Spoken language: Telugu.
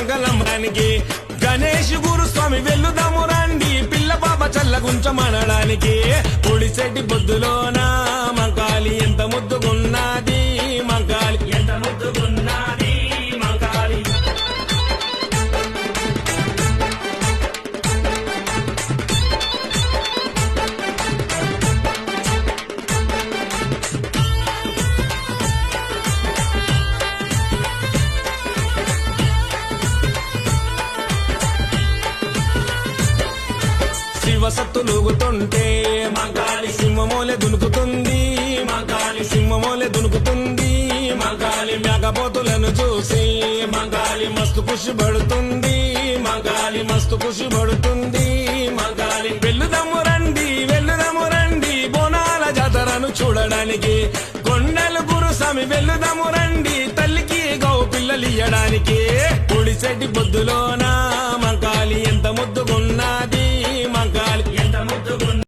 మంగళంరానికి గణేష్ గురుస్వామి వెళ్లుదాము రండి పిల్ల పాప చల్లగుంచమనడానికి పొడిసెట్టి బొద్దులోన మంకాలి ఎంత ముద్దుగున్నది మంకాలి ఎంత ముద్దుగున్నది మంకాలి శివసత్తులుగుతుంటే మంకాలి సింహమోలే దునుకుతుంది మంకాలి సింహమోలే దునుకుతుంది మంకాలి మేకపోతులను చూసి మంకాలి మస్తు ఖుషి పడుతుంది మంకాలి మస్తు ఖుషి పడుతుంది మంకాలి వెళ్లుదాము రండి బోనాల జాతరను చూడడానికి కొండలు గురుస్వామి వెళ్లుదాము రండి తల్లికి గౌ పిల్లలు ఇయ్యడానికి